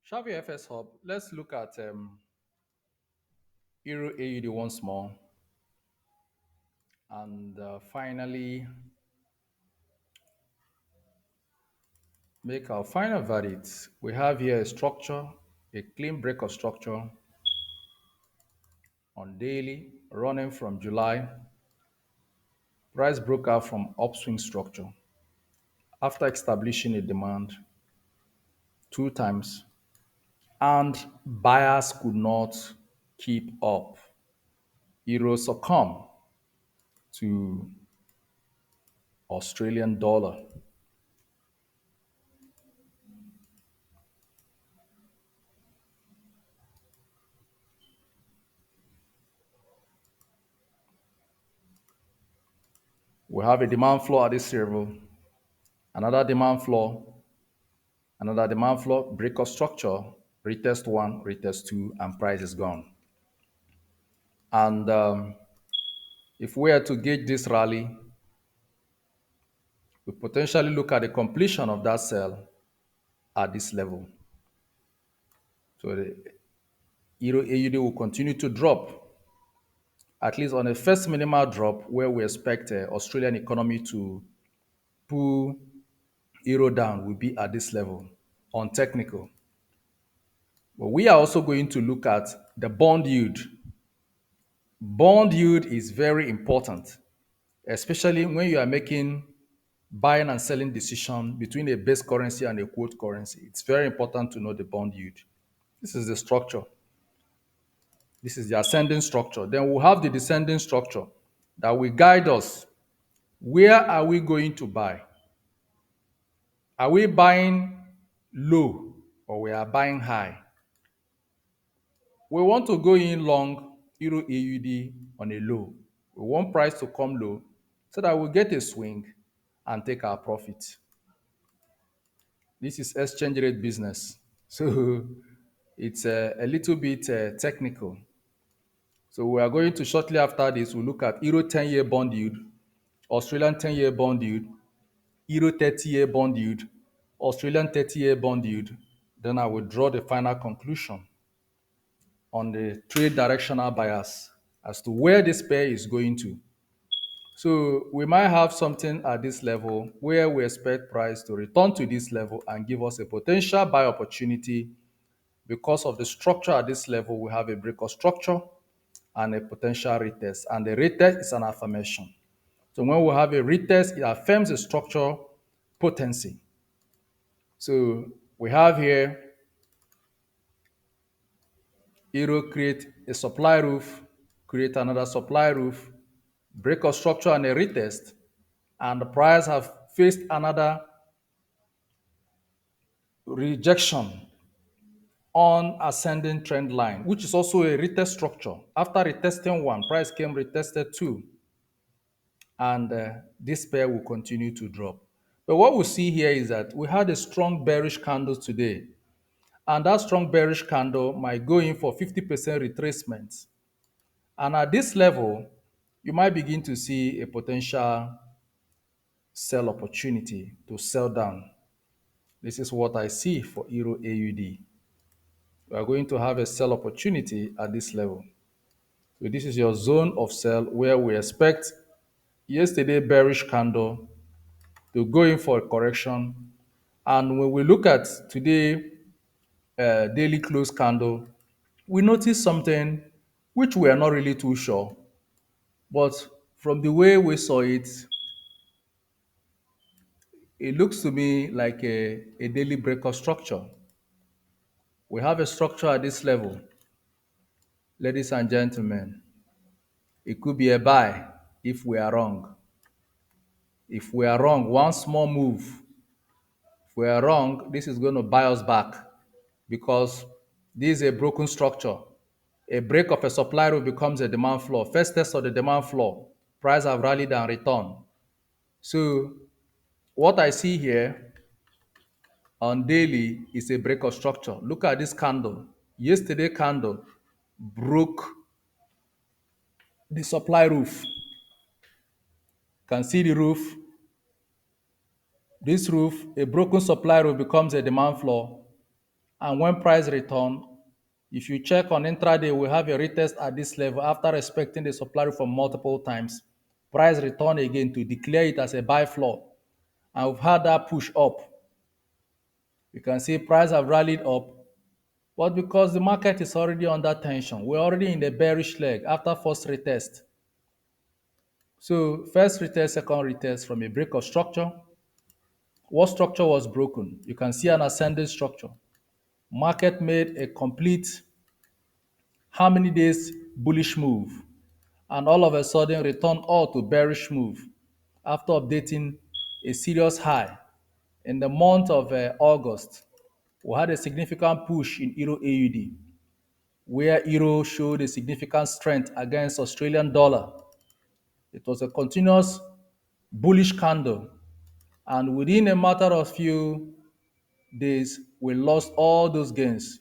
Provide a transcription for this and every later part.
Shavi FS Hub, let's look at Euro AUD once more. And finally, make our final verdict. We have here a structure, a clean break of structure on daily, running from July. Price broke out from upswing structure after establishing a demand two times, and buyers could not keep up. Euro succumbed to Australian dollar. We have a demand floor at this level, another demand floor, another demand floor, break of structure, retest one, retest two, and price is gone. And if we are to gauge this rally, we potentially look at the completion of that sell at this level. So the Euro AUD will continue to drop, at least on a first minimal drop, where we expect Australian economy to pull Euro down will be at this level on technical. But we are also going to look at the bond yield. Bond yield is very important, especially when you are making buying and selling decision between a base currency and a quote currency. It's very important to know the bond yield. This is the structure. This is the ascending structure. Then we'll have the descending structure that will guide us. Where are we going to buy? Are we buying low or we are buying high? We want to go in long Euro AUD on a low. We want price to come low so that we get a swing and take our profit. This is exchange rate business. So it's a little bit technical. So we are going to shortly after this, we'll look at Euro 10-year bond yield, Australian 10-year bond yield, Euro 30-year bond yield, Australian 30-year bond yield. Then I will draw the final conclusion on the trade directional bias as to where this pair is going to. So we might have something at this level where we expect price to return to this level and give us a potential buy opportunity. Because of the structure at this level, we have a break of structure and a potential retest. And the retest is an affirmation. So when we have a retest, it affirms the structure potency. So we have here Euro create a supply roof, create another supply roof, break of structure and a retest, and the price have faced another rejection on ascending trend line, which is also a retest structure. After retesting one, price came retested two, and this pair will continue to drop. But what we see here is that we had a strong bearish candle today, and that strong bearish candle might go in for 50% retracement. And at this level, you might begin to see a potential sell opportunity to sell down. This is what I see for Euro AUD. We are going to have a sell opportunity at this level. So this is your zone of sell where we expect yesterday bearish candle to go in for a correction. And when we look at today daily close candle, we notice something which we are not really too sure. But from the way we saw it, it looks to me like a daily breakout structure. We have a structure at this level, ladies and gentlemen. It could be a buy if we are wrong. If we are wrong, one small move, if we are wrong, this is going to buy us back because this is a broken structure. A break of a supply rule becomes a demand floor. First test of the demand floor, price have rallied and returned. So what I see here on daily is a break of structure. Look at this candle. Yesterday candle broke the supply roof. Can see the roof. This roof, a broken supply roof becomes a demand floor. And when price return, if you check on intraday, we have a retest at this level after respecting the supply from multiple times. Price return again to declare it as a buy floor. And we've had that push up. You can see price have rallied up, but because the market is already under tension, we're already in the bearish leg after first retest. So first retest, second retest from a break of structure. What structure was broken? You can see an ascending structure. Market made a complete how many days bullish move, and all of a sudden return all to bearish move after updating a serious high in the month of August. We had a significant push in Euro AUD, where Euro showed a significant strength against Australian dollar. It was a continuous bullish candle, and within a matter of few days, we lost all those gains.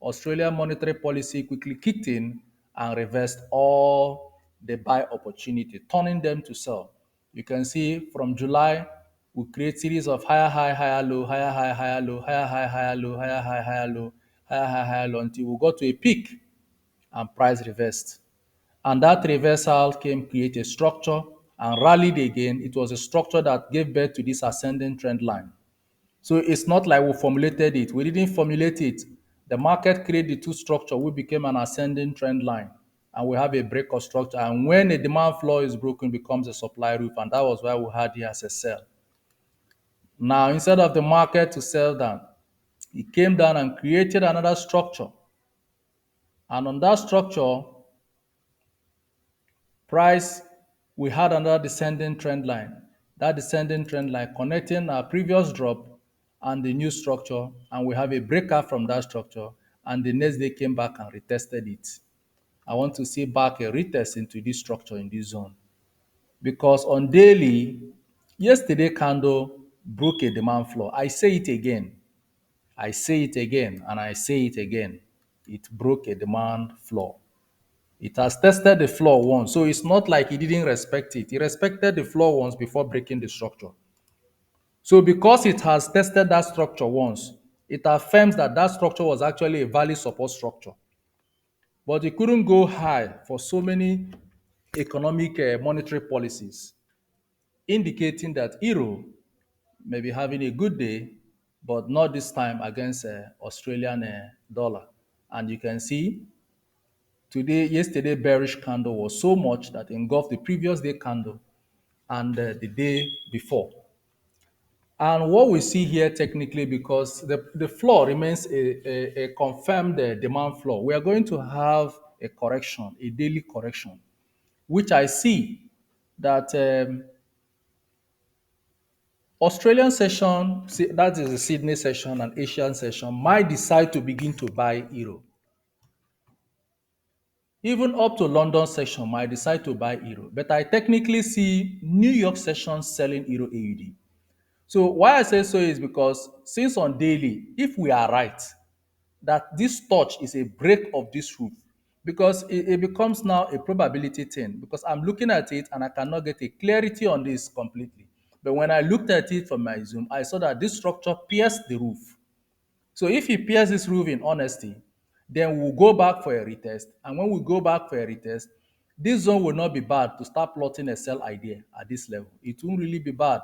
Australian monetary policy quickly kicked in and reversed all the buy opportunity, turning them to sell. You can see from July, we create series of higher high, higher low, higher high, higher low, higher high, higher low, higher high, higher low, higher high, higher low, until we got to a peak and price reversed. And that reversal came create a structure and rallied again. It was a structure that gave birth to this ascending trend line. So it's not like we formulated it. We didn't formulate it. The market created the two structure, we became an ascending trend line. And we have a break of structure. And when a demand floor is broken, it becomes a supply roof. And that was why we had here as a sell. Now, instead of the market to sell down, it came down and created another structure. And on that structure, price, we had another descending trend line. That descending trend line connecting our previous drop and the new structure, and we have a breakout from that structure, and the next day came back and retested it. I want to see back a retest into this structure in this zone. Because on daily, yesterday candle broke a demand floor. I say it again. I say it again, and I say it again. It broke a demand floor. It has tested the floor once, so it's not like he didn't respect it. He respected the floor once before breaking the structure. So because it has tested that structure once, it affirms that that structure was actually a valid support structure. But it couldn't go high for so many economic monetary policies, indicating that Euro may be having a good day, but not this time against Australian dollar. And you can see yesterday bearish candle was so much that engulfed the previous day candle and the day before. And what we see here technically, because the floor remains a confirmed demand floor, we are going to have a correction, a daily correction, which I see that Australian session, that is the Sydney session and Asian session, might decide to begin to buy Euro. Even up to London session might decide to buy Euro. But I technically see New York session selling Euro AUD. So why I say so is because since on daily, if we are right, that this touch is a break of this roof, because it becomes now a probability thing, because I'm looking at it and I cannot get a clarity on this completely. But when I looked at it from my Zoom, I saw that this structure pierced the roof. So if he pierces this roof in honesty, then we'll go back for a retest. And when we go back for a retest, this zone will not be bad to start plotting a sell idea at this level. It won't really be bad.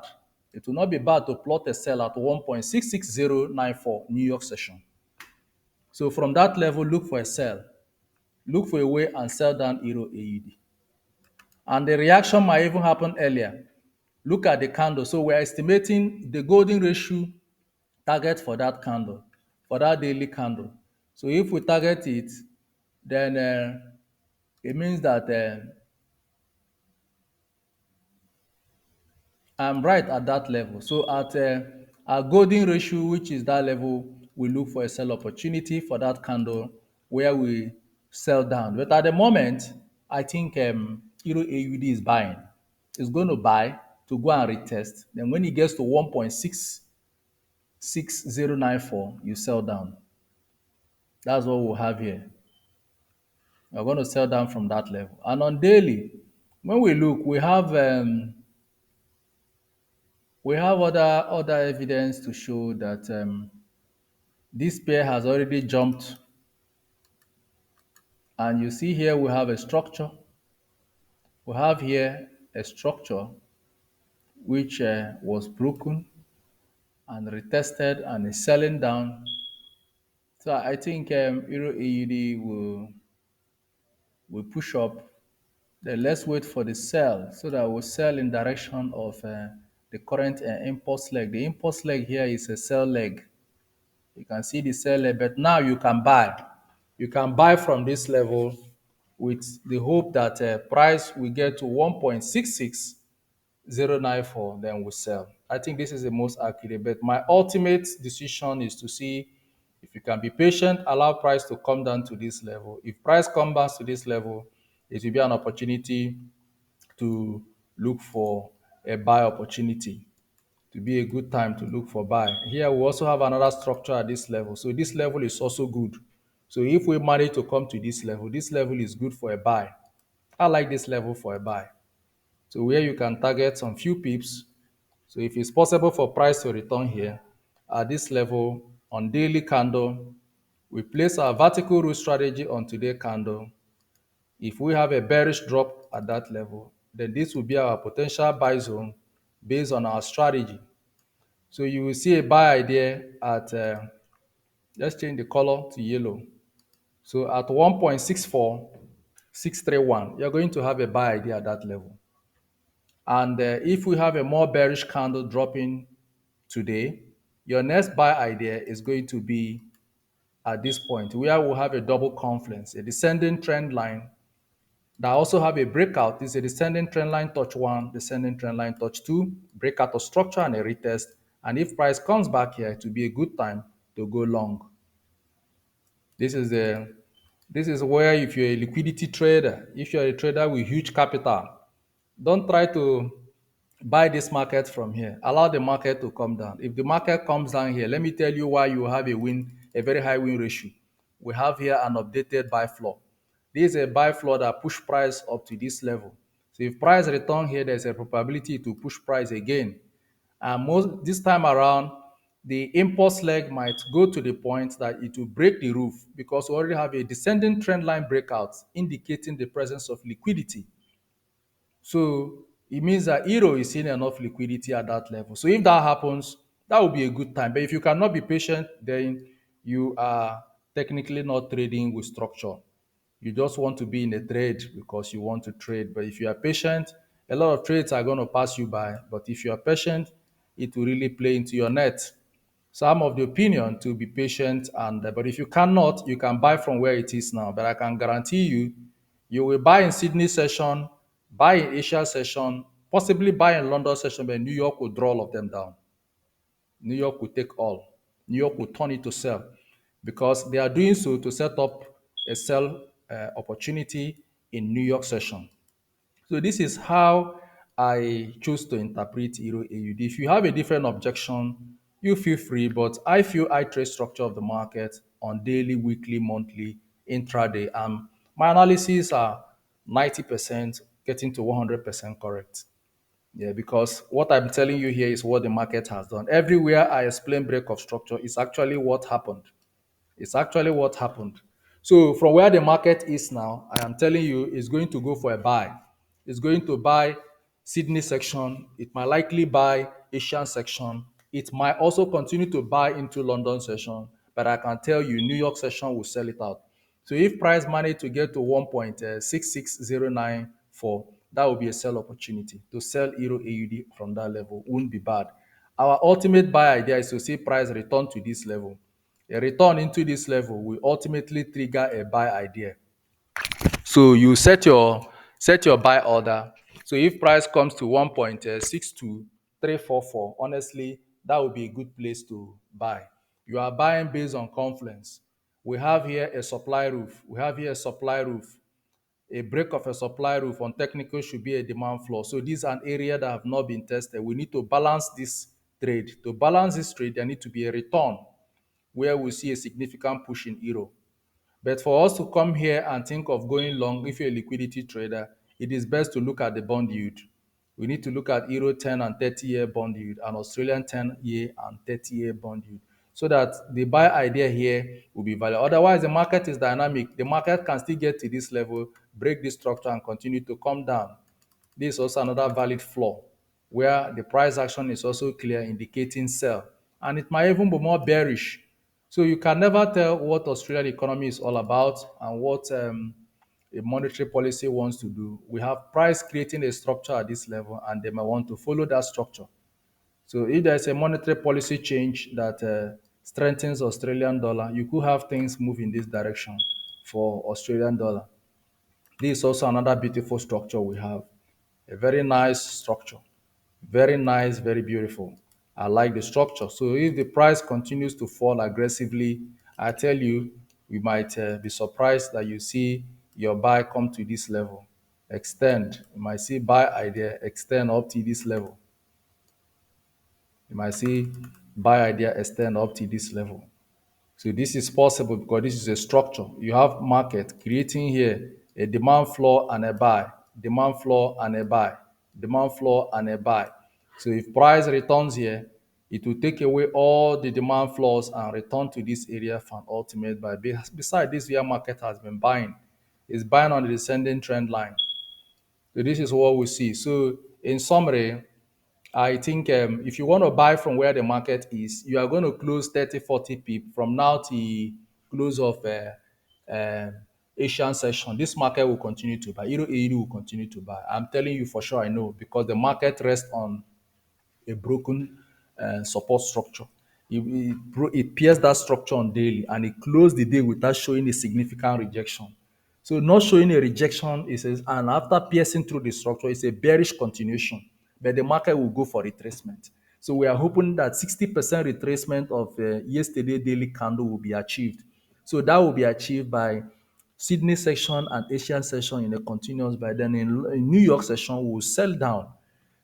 It will not be bad to plot a sell at 1.66094 New York session. So from that level, look for a sell. Look for a way and sell down Euro AUD. And the reaction might even happen earlier. Look at the candle. So we're estimating the golden ratio target for that candle, for that daily candle. So if we target it, then it means that I'm right at that level. So at our golden ratio, which is that level, we look for a sell opportunity for that candle where we sell down. But at the moment, I think Euro AUD is buying. It's going to buy to go and retest. Then when it gets to 1.66094, you sell down. That's what we'll have here. We're going to sell down from that level. And on daily, when we look, we have other evidence to show that This pair has already jumped, and you see here we have a structure. We have here a structure which was broken and retested and is selling down. So I think Euro AUD will push up. Then let's wait for the sell so that we'll sell in direction of the current impulse leg. The impulse leg here is a sell leg. You can see the sell leg, but now you can buy. You can buy from this level with the hope that price will get to 1.66094, then we sell. I think this is the most accurate, but my ultimate decision is to see if you can be patient, allow price to come down to this level. If price comes back to this level, it will be an opportunity to look for a buy opportunity, to be a good time to look for buy. Here we also have another structure at this level. So this level is also good. So if we manage to come to this level is good for a buy. I like this level for a buy. So where you can target some few pips. So if it's possible for price to return here at this level on daily candle, we place our vertical root strategy on today candle. If we have a bearish drop at that level, then this will be our potential buy zone based on our strategy. So you will see a buy idea at, let's change the color to yellow. So at 1.64631, you're going to have a buy idea at that level. And if we have a more bearish candle dropping today, your next buy idea is going to be at this point where we'll have a double confluence, a descending trend line that also have a breakout. This is a descending trend line touch one, descending trend line touch two, breakout of structure and a retest. And if price comes back here, it will be a good time to go long. This is the this is where if you're a liquidity trader, if you're a trader with huge capital, don't try to buy this market from here. Allow the market to come down. If the market comes down here, let me tell you why you have a very high win ratio. We have here an updated buy floor. This is a buy floor that push price up to this level. So if price return here, there's a probability to push price again. And most this time around, the impulse leg might go to the point that it will break the roof because we already have a descending trend line breakout indicating the presence of liquidity. So it means that Euro is seeing enough liquidity at that level. So if that happens, that will be a good time. But if you cannot be patient, then you are technically not trading with structure. You just want to be in a trade because you want to trade. But if you are patient, a lot of trades are going to pass you by. But if you are patient, it will really play into your net. So I'm of the opinion to be patient, and but if you cannot, you can buy from where it is now. But I can guarantee you, you will buy in Sydney session, buy in Asia session, possibly buy in London session, but New York will draw all of them down. New York will take all. New York will turn it to sell because they are doing so to set up a sell opportunity in New York session. So this is how I choose to interpret Euro AUD. If you have a different objection, you feel free, but I feel I trade structure of the market on daily, weekly, monthly, intraday. My analysis are 90% getting to 100% correct. Yeah, because what I'm telling you here is what the market has done. Everywhere I explain break of structure is actually what happened. It's actually what happened. So from where the market is now, I am telling you, it's going to go for a buy. It's going to buy Sydney section. It might likely buy Asian section. It might also continue to buy into London session. But I can tell you, New York session will sell it out. So if price manage to get to 1.66094, that will be a sell opportunity. To sell Euro AUD from that level won't be bad. Our ultimate buy idea is to see price return to this level. A return into this level will ultimately trigger a buy idea. So you set your buy order. So if price comes to 1.62344, honestly, that would be a good place to buy. You are buying based on confluence. We have here a supply roof. We have here a supply roof. A break of a supply roof on technical should be a demand floor. So this is an area that have not been tested. We need to balance this trade. To balance this trade, there need to be a return where we see a significant push in euro. But for us to come here and think of going long, if you're a liquidity trader, it is best to look at the bond yield. We need to look at Euro 10 and 30-year bond yield and Australian 10-year and 30-year bond yield. so that the buy idea here will be valid. Otherwise, the market is dynamic. The market can still get to this level, break this structure, and continue to come down. This is also another valid flaw where the price action is also clear, indicating sell. And it might even be more bearish. So you can never tell what Australian economy is all about and what a monetary policy wants to do. We have price creating a structure at this level, and they may want to follow that structure. So if there's a monetary policy change that strengthens Australian dollar, you could have things move in this direction for Australian dollar. This is also another beautiful structure we have. A very nice structure. Very nice, very beautiful. I like the structure. So if the price continues to fall aggressively, I tell you, you might be surprised that you see your buy come to this level. Extend. You might see buy idea extend up to this level. You might see buy idea extend up to this level. So this is possible because this is a structure. You have market creating here a demand floor and a buy, demand floor and a buy, demand floor and a buy. So if price returns here, it will take away all the demand floors and return to this area for an ultimate buy. Besides this, where market has been buying, it's buying on the descending trend line. So this is what we see. So in summary, I think if you want to buy from where the market is, you are going to close 30, 40 pip from now to close of uh, Asian session. This market will continue to buy. Euro will continue to buy. I'm telling you for sure, I know, because the market rests on a broken support structure. It pierced that structure on daily and it closed the day without showing a significant rejection. So not showing a rejection is and after piercing through the structure, it's a bearish continuation, but the market will go for retracement. So we are hoping that 60% retracement of yesterday daily candle will be achieved. So that will be achieved by Sydney session and Asian session in a continuous buy. Then in New York session, we will sell down.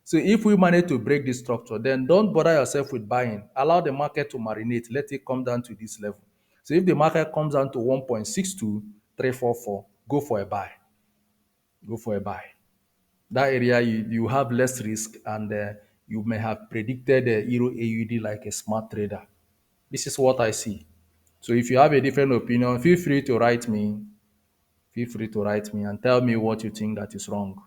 So if we manage to break this structure, then don't bother yourself with buying. Allow the market to marinate. Let it come down to this level. So if the market comes down to 1.62344, go for a buy. Go for a buy. That area you have less risk and you may have predicted Euro AUD like a smart trader. This is what I see. So if you have a different opinion, feel free to write me. Feel free to write me and tell me what you think that is wrong.